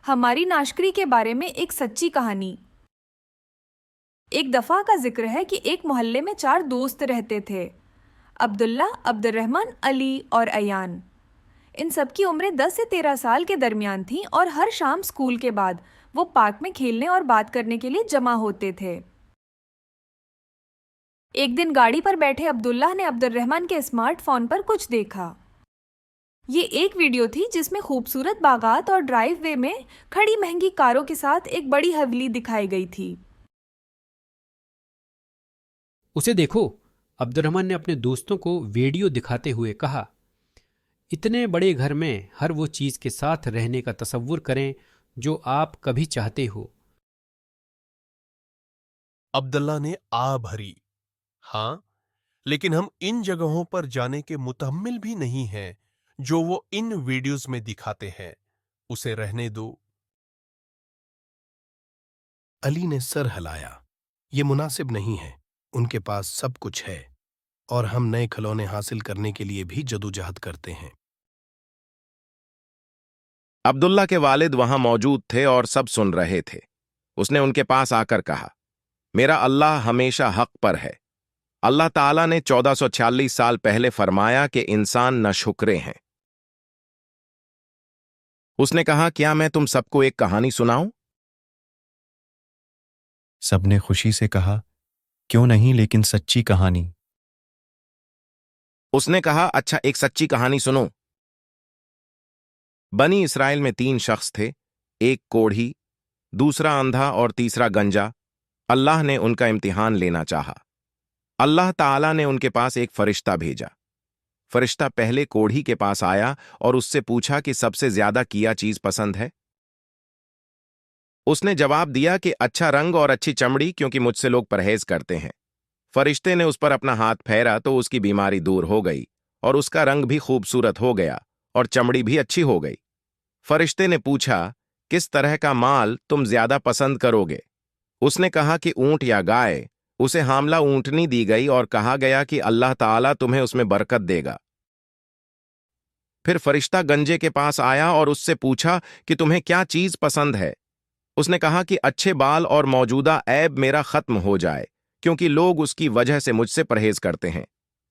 ہماری ناشکری کے بارے میں ایک سچی کہانی۔ ایک دفعہ کا ذکر ہے کہ ایک محلے میں 4 دوست رہتے تھے، عبداللہ، عبد الرحمن، علی اور ایان۔ ان سب کی عمریں 10 سے 13 سال کے درمیان تھیں اور ہر شام اسکول کے بعد وہ پارک میں کھیلنے اور بات کرنے کے لیے جمع ہوتے تھے۔ ایک دن گاڑی پر بیٹھے عبداللہ نے عبد الرحمن کے اسمارٹ فون پر کچھ دیکھا۔ یہ ایک ویڈیو تھی جس میں خوبصورت باغات اور ڈرائیو وے میں کھڑی مہنگی کاروں کے ساتھ ایک بڑی حویلی دکھائی گئی تھی۔ اسے دیکھو، عبد الرحمن نے اپنے دوستوں کو ویڈیو دکھاتے ہوئے کہا۔ اتنے بڑے گھر میں ہر وہ چیز کے ساتھ رہنے کا تصور کریں جو آپ کبھی چاہتے ہو۔ عبداللہ نے آ بھری۔ ہاں، لیکن ہم ان جگہوں پر جانے کے متحمل بھی نہیں ہیں جو وہ ان ویڈیوز میں دکھاتے ہیں۔ اسے رہنے دو۔ علی نے سر ہلایا۔ یہ مناسب نہیں ہے۔ ان کے پاس سب کچھ ہے اور ہم نئے کھلونے حاصل کرنے کے لیے بھی جدوجہد کرتے ہیں۔ عبداللہ کے والد وہاں موجود تھے اور سب سن رہے تھے۔ اس نے ان کے پاس آ کر کہا، میرا اللہ ہمیشہ حق پر ہے۔ اللہ تعالیٰ نے 1446 سال پہلے فرمایا کہ انسان ناشکرے ہیں۔ اس نے کہا، کیا میں تم سب کو ایک کہانی سناؤں؟ سب نے خوشی سے کہا، کیوں نہیں، لیکن سچی کہانی۔ اس نے کہا، اچھا ایک سچی کہانی سنو۔ بنی اسرائیل میں 3 شخص تھے، ایک کوڑھی، دوسرا اندھا اور تیسرا گنجا۔ اللہ نے ان کا امتحان لینا چاہا۔ اللہ تعالیٰ نے ان کے پاس ایک فرشتہ بھیجا۔ فرشتہ پہلے کوڑھی کے پاس آیا اور اس سے پوچھا کہ سب سے زیادہ کیا چیز پسند ہے؟ اس نے جواب دیا کہ اچھا رنگ اور اچھی چمڑی، کیونکہ مجھ سے لوگ پرہیز کرتے ہیں۔ فرشتے نے اس پر اپنا ہاتھ پھیرا تو اس کی بیماری دور ہو گئی اور اس کا رنگ بھی خوبصورت ہو گیا اور چمڑی بھی اچھی ہو گئی۔ فرشتے نے پوچھا، کس طرح کا مال تم زیادہ پسند کرو گے؟ اس نے کہا کہ اونٹ یا گائے۔ اسے حاملہ اونٹنی دی گئی اور کہا گیا کہ اللہ تعالیٰ تمہیں اس میں برکت دے گا۔ پھر فرشتہ گنجے کے پاس آیا اور اس سے پوچھا کہ تمہیں کیا چیز پسند ہے؟ اس نے کہا کہ اچھے بال اور موجودہ عیب میرا ختم ہو جائے، کیونکہ لوگ اس کی وجہ سے مجھ سے پرہیز کرتے ہیں۔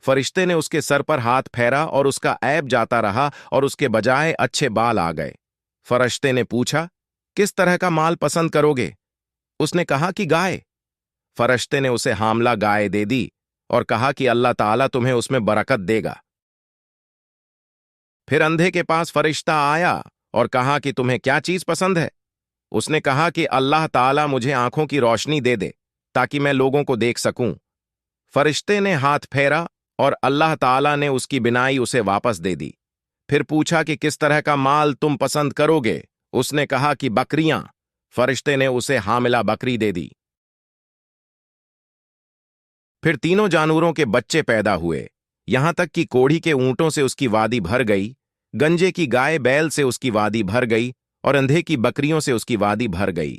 فرشتے نے اس کے سر پر ہاتھ پھیرا اور اس کا عیب جاتا رہا اور اس کے بجائے اچھے بال آ گئے۔ فرشتے نے پوچھا، کس طرح کا مال پسند کرو گے؟ اس نے کہا کہ گائے۔ فرشتے نے اسے حاملہ گائے دے دی اور کہا کہ اللہ تعالیٰ تمہیں اس میں برکت دے گا۔ پھر اندھے کے پاس فرشتہ آیا اور کہا کہ تمہیں کیا چیز پسند ہے؟ اس نے کہا کہ اللہ تعالیٰ مجھے آنکھوں کی روشنی دے دے تاکہ میں لوگوں کو دیکھ سکوں۔ فرشتے نے ہاتھ پھیرا اور اللہ تعالیٰ نے اس کی بینائی اسے واپس دے دی۔ پھر پوچھا کہ کس طرح کا مال تم پسند کرو گے؟ اس نے کہا کہ بکریاں۔ فرشتے نے اسے حاملہ بکری دے دی۔ پھر تینوں جانوروں کے بچے پیدا ہوئے، یہاں تک کہ کوڑھی کے اونٹوں سے اس کی وادی بھر گئی، گنجے کی گائے بیل سے اس کی وادی بھر گئی اور اندھے کی بکریوں سے اس کی وادی بھر گئی۔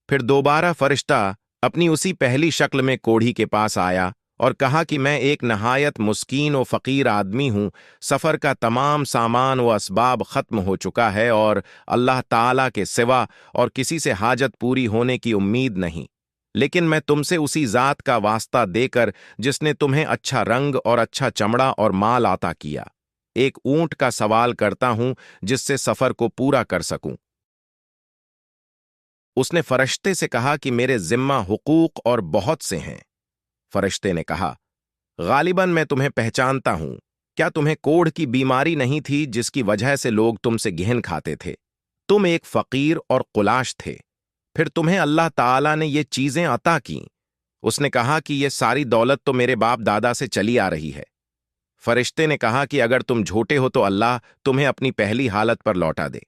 پھر دوبارہ فرشتہ اپنی اسی پہلی شکل میں کوڑھی کے پاس آیا اور کہا کہ میں ایک نہایت مسکین و فقیر آدمی ہوں، سفر کا تمام سامان و اسباب ختم ہو چکا ہے اور اللہ تعالیٰ کے سوا اور کسی سے حاجت پوری ہونے کی امید نہیں، لیکن میں تم سے اسی ذات کا واسطہ دے کر جس نے تمہیں اچھا رنگ اور اچھا چمڑا اور مال عطا کیا، ایک اونٹ کا سوال کرتا ہوں جس سے سفر کو پورا کر سکوں۔ اس نے فرشتے سے کہا کہ میرے ذمہ حقوق اور بہت سے ہیں۔ فرشتے نے کہا، غالباً میں تمہیں پہچانتا ہوں۔ کیا تمہیں کوڑھ کی بیماری نہیں تھی جس کی وجہ سے لوگ تم سے گہن کھاتے تھے؟ تم ایک فقیر اور قلاش تھے، پھر تمہیں اللہ تعالیٰ نے یہ چیزیں عطا کیں۔ اس نے کہا کہ یہ ساری دولت تو میرے باپ دادا سے چلی آ رہی ہے۔ فرشتے نے کہا کہ اگر تم جھوٹے ہو تو اللہ تمہیں اپنی پہلی حالت پر لوٹا دے۔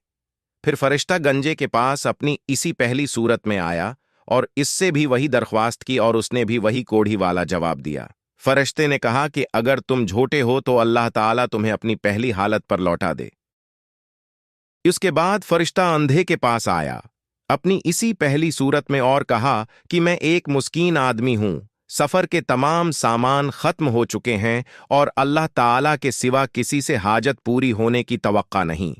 پھر فرشتہ گنجے کے پاس اپنی اسی پہلی صورت میں آیا اور اس سے بھی وہی درخواست کی اور اس نے بھی وہی کوڑھی والا جواب دیا۔ فرشتے نے کہا کہ اگر تم جھوٹے ہو تو اللہ تعالیٰ تمہیں اپنی پہلی حالت پر لوٹا دے۔ اس کے بعد فرشتہ اندھے کے پاس آیا اپنی اسی پہلی صورت میں اور کہا کہ میں ایک مسکین آدمی ہوں، سفر کے تمام سامان ختم ہو چکے ہیں اور اللہ تعالیٰ کے سوا کسی سے حاجت پوری ہونے کی توقع نہیں،